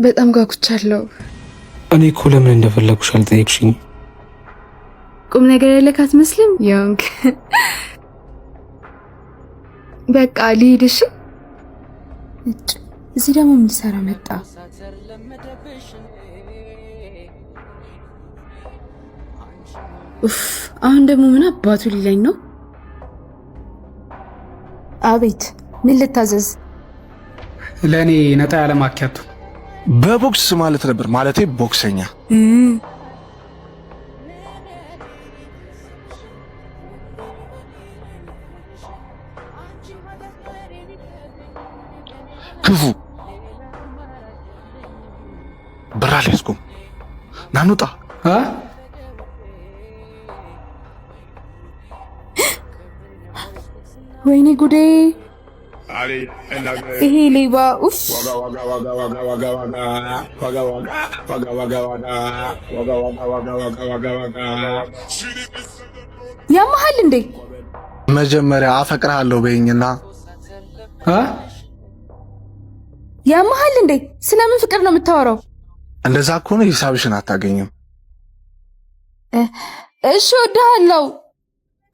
በጣም ጓጉቻለሁ። እኔ እኮ ለምን እንደፈለኩሽ አልጠየቅሽኝ። ቁም ነገር ያለክ አትመስልም ዮንግ። በቃ ልሂድ። እሺ። እዚህ ደግሞ ምን ሊሰራ መጣ? ኡፍ! አሁን ደግሞ ምን አባቱ ሊለኝ ነው? አቤት፣ ምን ልታዘዝ? ለኔ ነጣ ያለ ማኪያቶ በቦክስ ማለት ነበር ማለቴ ቦክሰኛ። ክፉ ብራሌስኩም ናኑጣ ወይኔ ጉዴ! ይሄ ሌባ! ኡፍ! ያመሃል እንዴ? መጀመሪያ አፈቅርሃለሁ በይኝና ያመሃል እንዴ? ስለምን ፍቅር ነው የምታወራው? እንደዛ ከሆነ ሂሳብሽን አታገኝም። እሺ ወድሃለሁ።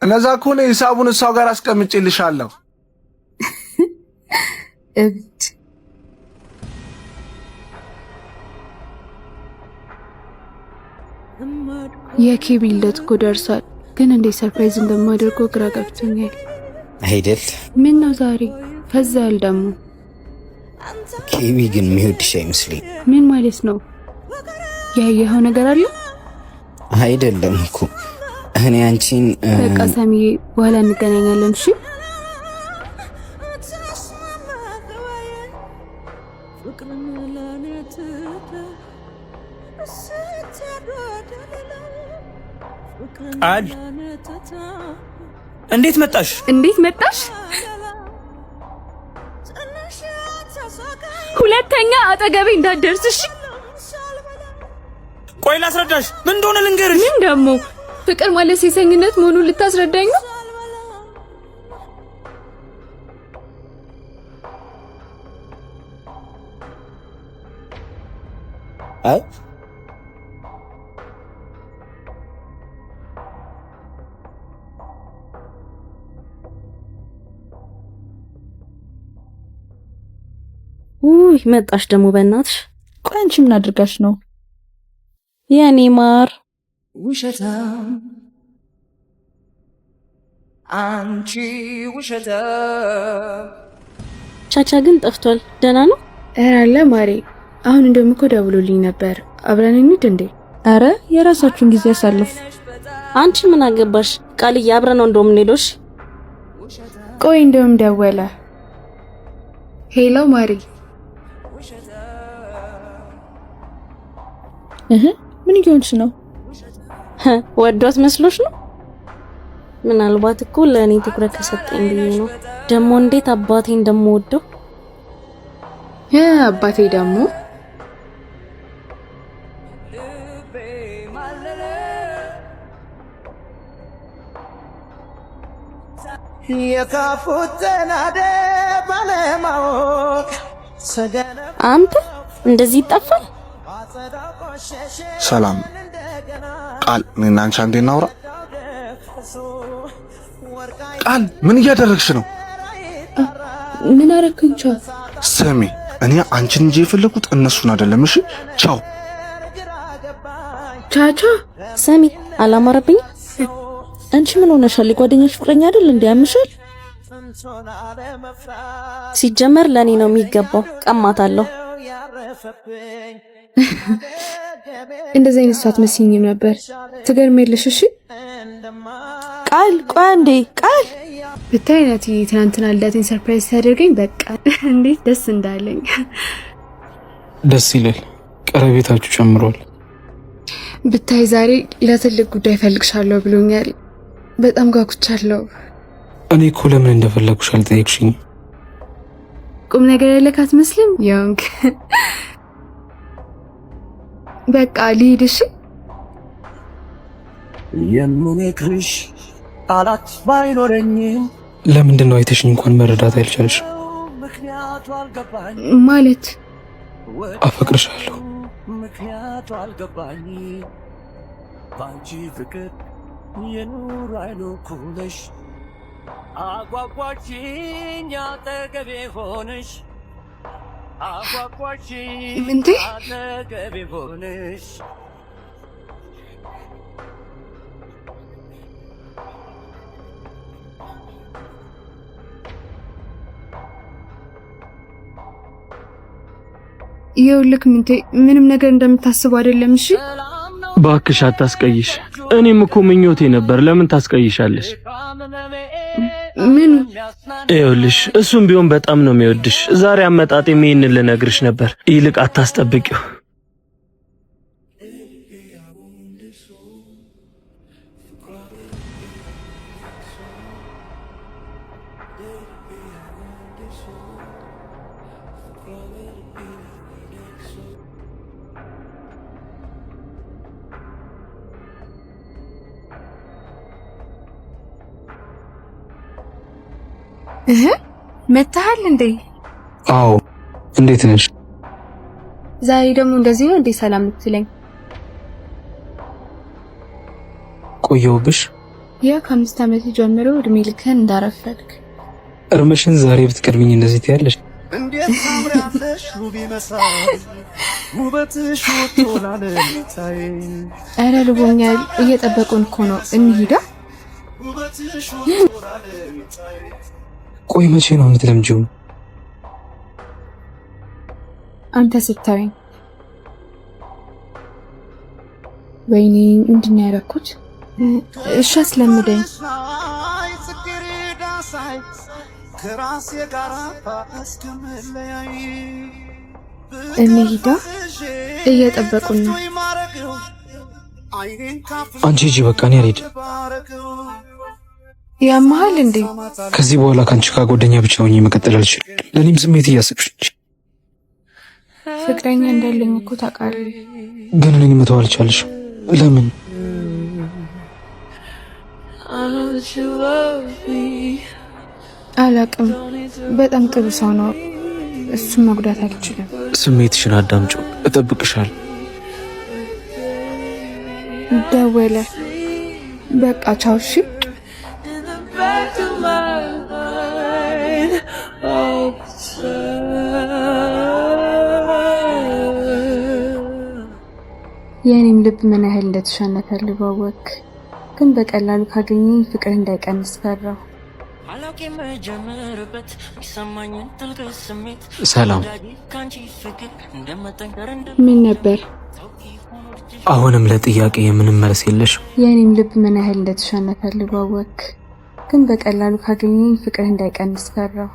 እንደዛ ከሆነ ሂሳቡን እሷ ጋር አስቀምጬልሻለሁ። እብድ! የኬቢ ልደት እኮ ደርሷል፣ ግን እንዴት ሰርፕራይዝ እንደማደርገው ግራ ገብቶኛል። አይደል? ምን ነው ዛሬ ፈዛል ደግሞ? ኬቢ ግን የሚወድሽ አይመስለኝ። ምን ማለት ነው? ያየኸው ነገር አለ? አይደለም እኮ እኔ አንቺን በቃ ሳሚዬ፣ በኋላ እንገናኛለን። እሺ? ቃል እንዴት መጣሽ? እንዴት መጣሽ? ሁለተኛ አጠገቤ እንዳትደርስሽ። ቆይ ላስረዳሽ። ምን እንደሆነ ልንገርሽ። ምን ደግሞ? ፍቅር ማለት ሴሰኝነት መሆኑን ልታስረዳኝ ነው? አይ ውይ መጣሽ ደግሞ በእናትሽ። ቆይ አንቺ ምን አድርጋሽ ነው? የኔ ማር ውሸታም አንቺ ውሸታም። ቻቻ ግን ጠፍቷል። ደህና ነው? ኧረ አለ ማሬ። አሁን እንደውም እኮ ደውሎልኝ ነበር። አብረን እንሂድ እንዴ? አረ የራሳችሁን ጊዜ ያሳልፉ። አንቺ ምን አገባሽ? ቃልዬ አብረን ነው እንደውም እንሄዶሽ። ቆይ እንደውም ደወለ። ሄሎ ማሪ። ምን እየሆንሽ ነው? ወዷት መስሎሽ ነው? ምናልባት እኮ ለእኔ ትኩረት ከሰጠኝ ብዬ ነው። ደግሞ እንዴት አባቴ እንደምወደው። አባቴ ደግሞ አንተ እንደዚህ ይጠፋል? ሰላም ቃል፣ እኔና አንቺ አንዴ እናውራ። ቃል ምን እያደረግሽ ነው? ምን አረክኝ? ቻው። ስሚ፣ እኔ አንቺን እንጂ የፈለኩት እነሱን አይደለም። እሺ ቻው። ቻቻ ስሚ፣ አላማረብኝ። አንቺ ምን ሆነሻል? ጓደኛሽ ፍቅረኛ አይደል እንዴ? ያምሻል። ሲጀመር ለኔ ነው የሚገባው። ቀማታለሁ። እንደዚህ አይነት ሰዓት መስኝም ነበር። ትገርሚያለሽ። እሺ ቃል፣ ቆይ አንዴ ቃል። ብታይ ናቲ ትናንትና ልደቴን ሰርፕራይዝ ታደርገኝ። በቃ እንዴት ደስ እንዳለኝ። ደስ ይላል። ቀረቤታችሁ ጨምሯል። ብታይ ዛሬ ለትልቅ ጉዳይ ፈልግሻለሁ ብሎኛል። በጣም ጓጉቻለሁ። እኔ እኮ ለምን እንደፈለኩሽ አልጠየቅሽኝ። ቁም ነገር ያለክ አትመስልም ዮንግ። በቃ ልሂድ። እሺ? የምነግርሽ ቃላት ባይኖረኝም ለምንድን ነው አይተሽኝ እንኳን መረዳት አልቻልሽ? ማለት አፈቅርሻለሁ። ምክንያቱ አልገባኝ ባንቺ ፍቅር የኑር አይኑ ኩነሽ አጓጓችኝ አጠገቤ ሆነሽ አጓጓችኝ አጠገቤ ሆነሽ ይኸውልህ ምንቴ ምንም ነገር እንደምታስበው አይደለም። እሺ ባክሽ አታስቀይሽ። እኔም እኮ ምኞቴ ነበር። ለምን ታስቀይሻለሽ? ምን? ይኸውልሽ እሱም ቢሆን በጣም ነው የሚወድሽ። ዛሬ አመጣጤም ይሄንን ልነግርሽ ነበር። ይልቅ አታስጠብቂው። መታሃል እንዴ? አዎ። እንዴት ነሽ? ዛሬ ደግሞ እንደዚህ ነው እንዴ ሰላም የምትለኝ? ቆየሁብሽ? ያ ከ5 ዓመት ጀምሮ እድሜ ልክህን እንዳረፈድክ እርምሽን ዛሬ ብትቀርብኝ እንደዚህ ትያለሽ? እንዴት ታምሪያለሽ ውብ መሳይ ውበትሽ ወጥቶላልታይ ኧረ ልቦኛል። እየጠበቁን እኮ ነው። እንሂዳ። ውበትሽ ወጥቶላልታይ ቆይ መቼ ነው የምትለምጂው? አንተ ስታዩኝ ወይኔ ምንድን ነው ያደረኩት? እሺ አስለምደኝ። እንሂዳ። እየጠበቁን ነው። አንቺ ሂጂ በቃ እኔ አልሄድም። ያመሃል እንዴ? ከዚህ በኋላ ካንቺ ጋር ጓደኛ ብቻ ሆኜ መቀጠል አልችልም። ለኔም ስሜት እያሰብሽ እንጂ ፍቅረኛ እንዳለኝ እኮ ታውቃለህ። ግን እኔን መተው አልቻልሽም። ለምን? አላቅም። በጣም ጥሩ ሰው ነው። እሱን መጉዳት አልችልም። ስሜትሽን አዳምጪው። እጠብቅሻለሁ። ደወለ። በቃ ቻው። እሺ የኔም ልብ ምን ያህል እንደተሸነፈ ልባወቅ። ግን በቀላሉ ካገኘኝ ፍቅር እንዳይቀንስ ፈራሁ። ሰላም። ምን ነበር? አሁንም ለጥያቄ የምንም መልስ የለሽ? የኔም ልብ ምን ያህል እንደተሸነፈ ልባወቅ። ግን በቀላሉ ካገኘኝ ፍቅር እንዳይቀንስ ፈራሁ።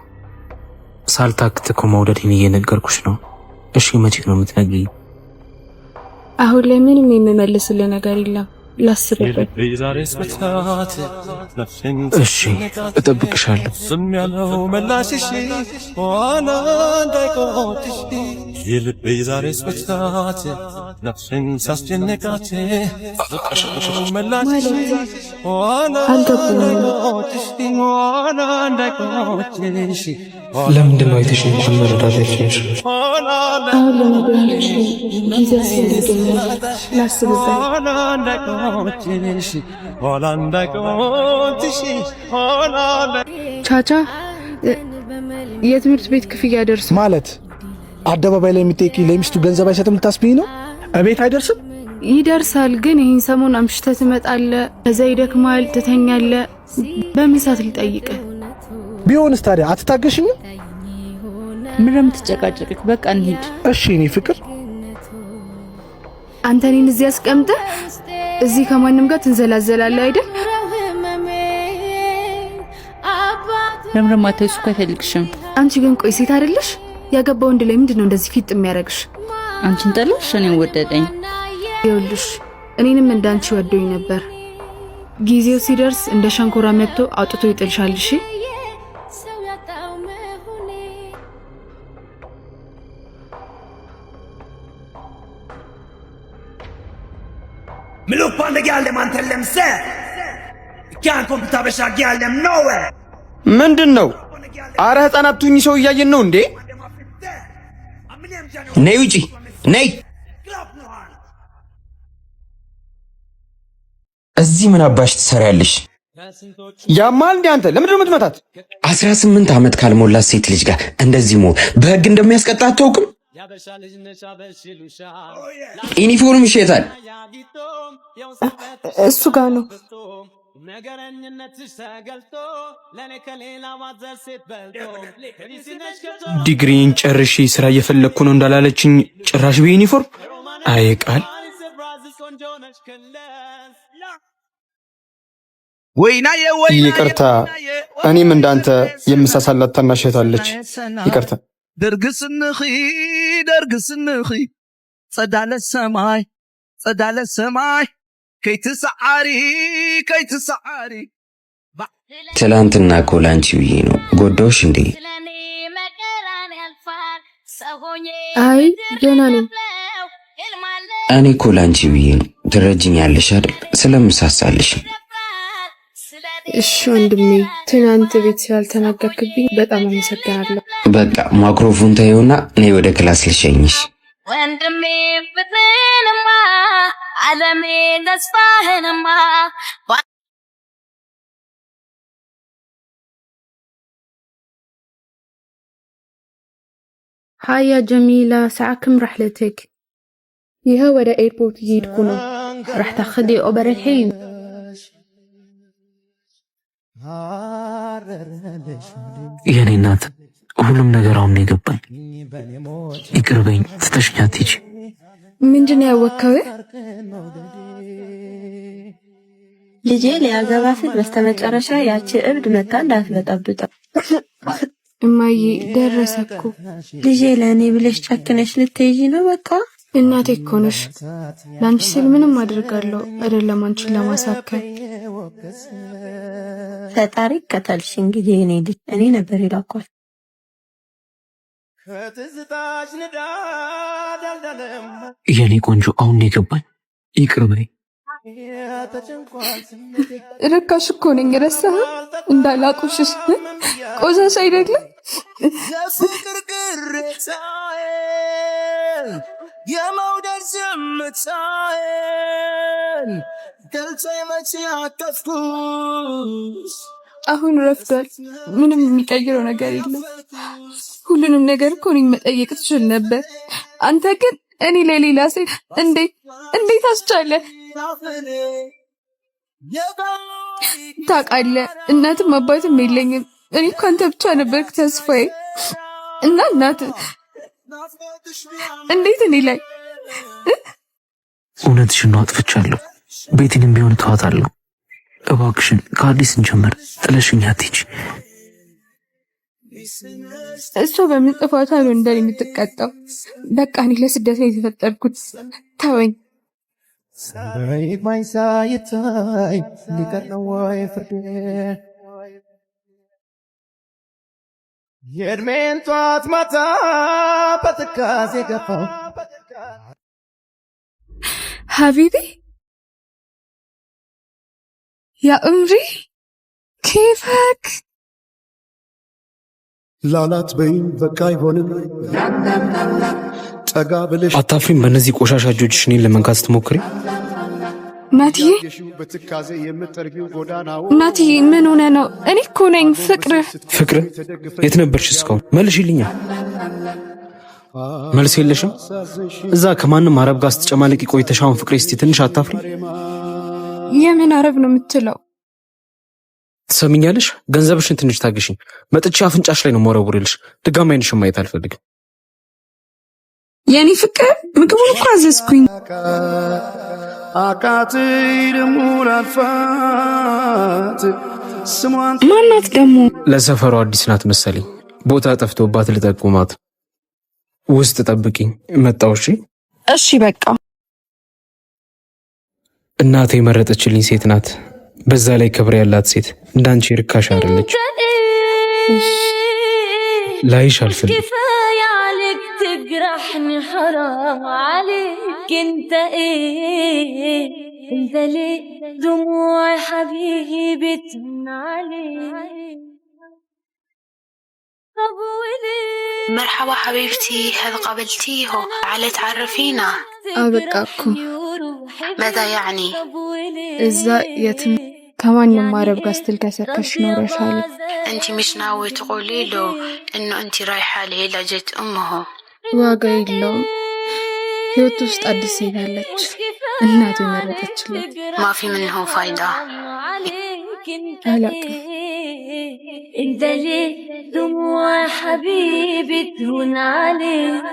ሳልታክት እኮ መውደዴን እየነገርኩሽ ነው። እሺ መቼ ነው የምትነግሪኝ? አሁን ላይ ምንም የምመልስልህ ነገር የለም። ላስብበት። እሺ እጠብቅሻለሁ። ስም ያለው መላሽሽ ዋና እንዳይቆጥሽ የልቤ ዛሬ ስበታት ነፍስን ሳስጨነቃት መላሽሽ ዋና እንዳይቆጥሽ ዋና እንዳይቆጥሽ ለምንድን ነው አይተሽ እንኳን መረዳት ያልቻልሽ? አሁን ለነገሮች ጊዜ ያስፈልገኛል። ላስብበት። ቻቻ የትምህርት ቤት ክፍያ ደርሶ ማለት አደባባይ ላይ የሚጠይቅ ለሚስቱ ገንዘብ አይሰጥም ልታስብኝ ነው? እቤት አይደርስም? ይደርሳል። ግን ይህን ሰሞን አምሽተህ ትመጣለህ፣ ከዛ ይደክማል፣ ትተኛለህ። በምን ሰዓት ልጠይቅህ? ቢሆንስ ታዲያ አትታገሽኝም? ምንም ትጨቃጨቅክ? በቃ እንሂድ። እሺ እኔ ፍቅር አንተ እኔን እዚህ አስቀምጠህ እዚህ ከማንም ጋር ትንዘላዘላለህ አይደል? ለምን ማታይሱ አይፈልግሽም? አንቺ ግን ቆይ ሴት አይደለሽ? ያገባ ወንድ ላይ ምንድነው እንደዚህ ፊት የሚያረግሽ? አንቺን ጠላሽ፣ እኔን ወደደኝ። ይኸውልሽ እኔንም እንዳንቺ ወዶኝ ነበር። ጊዜው ሲደርስ እንደ ሸንኮራ መጥቶ አውጥቶ ይጥልሻል። እሺ ምሉ ፓንደ ጋለም አንተለም ሰ ያን ኮምፒውተር በሻ ጋለም ኖዌ ምንድነው? አረ ህፃናት ቱኝ ሰው እያየን ነው እንዴ? ነይ ውጪ ነይ። እዚህ ምን አባሽ ትሰሪያለሽ? ያማል እንዴ አንተ ለምንድን ነው የምትመታት? 18 ዓመት ካልሞላት ሴት ልጅ ጋር እንደዚህ መሆን በህግ እንደሚያስቀጣ አታውቅም? ዩኒፎርም ይሸጣል። እሱ ጋር ነው። ዲግሪን ጨርሼ ስራ እየፈለግኩ ነው እንዳላለችኝ ጭራሽ በዩኒፎርም አይቃል። ይቅርታ፣ እኔም እንዳንተ የምሳሳላት ታናሽ እህት አለች። ይቅርታ። ደርግስንኺ ጸዳለ ሰማይ ከይትሰዓሪ ትላንትና እኮ ላንቺ ብዬ ነው። ጎዳውሽ እንዴ? አይ ደህና ነኝ። እኔ እኮ ላንቺ ብዬ ነው። ትረጅኛለሽ አይደል? ስለምሳሳልሽ። እሺ ወንድሜ፣ ትናንት ቤት ስላልተናገርክብኝ በጣም አመሰግናለሁ። በቃ ማይክሮፎን ታየውና እኔ ወደ ክላስ ልሸኝሽ። ወንድሜ ፍትህንማ ዓለሜ ተስፋህንማ هيا جميلة ساعة كم رحلتك؟ يها ودا ايربورت يجيدكونا رح تاخدي اوبر الحين. የኔ እናት ሁሉም ነገር አሁን ነው የገባኝ። ይቅርበኝ፣ ትተሽኛት ሂጂ። ምንድነው ያወከው? ልጄ ሊያገባ ሲል በስተመጨረሻ ያቺ እብድ መታ እንዳትበጠብጠው። እማዬ ደረሰኩ። ልጄ ለእኔ ብለሽ ጨክነሽ ልትይጂ ነው? በቃ እናቴ እኮ ነሽ። ለአንቺ ስል ምንም አድርጋለሁ አይደለም አንቺን ለማሳከም። ፈጣሪ ከተልሽ እንግዲህ እኔ ልጅ እኔ ነበር ይላኳል። የኔ ቆንጆ አሁን ነው የገባኝ። ይቅርበኝ። ርካሽ እኮ ነኝ። ረሳህ? እንዳላቁሽሽ ቆዛሽ አይደለም። የፍቅር ግርግርታዬን የመውደድ ዝምታዬን ገልጬ መቼ አቀፍኩሽ። አሁን ረፍዷል። ምንም የሚቀይረው ነገር የለም። ሁሉንም ነገር እኮ እኔን መጠየቅ ትችል ነበር። አንተ ግን እኔ ለሌላ ሴት እንዴት አስቻለ? ታውቃለህ፣ እናትም አባትም የለኝም። እኔ እኮ አንተ ብቻ ነበርክ ተስፋዬ እና እናት እንዴት እኔ ላይ እውነትሽን ነው፣ አጥፍቻለሁ። ቤቴንም ቢሆን ተዋታለሁ። እባክሽን ከአዲስ እንጀምር። ጥለሽኝ አትሂጂ። እሷ በምን ጥፋቷ ነው እንደኔ የምትቀጣው? በቃ እኔ ለስደት ነው የተፈጠርኩት። ተወኝ። ይግባኝ ሳይታይ ሊቀር ነው ወይ ፍርዴ? የእድሜን ጧት ማታ በትካዜ ገፋው። ሀቢቢ ያ እምሪ ኬፈክ ላላት በይ በቃ አይሆንም። ጠጋ ብለሽ አታፍሪም? በእነዚህ ቆሻሻ እጆችሽ እኔን ለመንካት ስትሞክሪ። ናትዬ ናትዬ ምን ሆነ ነው? እኔ እኮ ነኝ ፍቅር። የት ነበርሽ እስካሁን? መልሽልኛ። መልስ የለሽም? እዛ ከማንም አረብ ጋር ስትጨማለቂ ቆይተሽ አሁን ፍቅሬ እስቲ ትንሽ አታፍሪ? የምን አረብ ነው የምትለው? ትሰሚኛለሽ? ገንዘብሽን ትንሽ ታገሽኝ። መጥቼ አፍንጫሽ ላይ ነው መወረውርልሽ። ድጋሚ አይንሽን ማየት አልፈልግም። የኔ ፍቅር ምግቡን እኮ አዘዝኩኝ። ማናት ደግሞ? ለሰፈሩ አዲስ ናት መሰለኝ። ቦታ ጠፍቶባት ልጠቁማት። ውስጥ ጠብቂኝ፣ መጣሁ። እሺ በቃ። እናቴ የመረጠችልኝ ሴት ናት። በዛ ላይ ክብር ያላት ሴት። እንዳንቺ ርካሽ አይደለች። ላይሽ አልፈልግም። تجرحني حرام عليك انت ليه دموعي حبيبي بتمن عليك مرحبا حبيبتي، هل قبلتيه على تعرفينا؟ أبقاكم ماذا يعني؟ إذا يتم كمان ما ربقى استلقاسكش نورة شالي. أنت مش ناوي تقولي له إنه أنت رايحة لعلاجة أمه؟ واقع اللوم ህይወት ውስጥ አዲስ ሴት አለች እናቱ መረጠችለት ما في منه فايدة አላውቅም انت ليه دموع حبيبي تهون عليك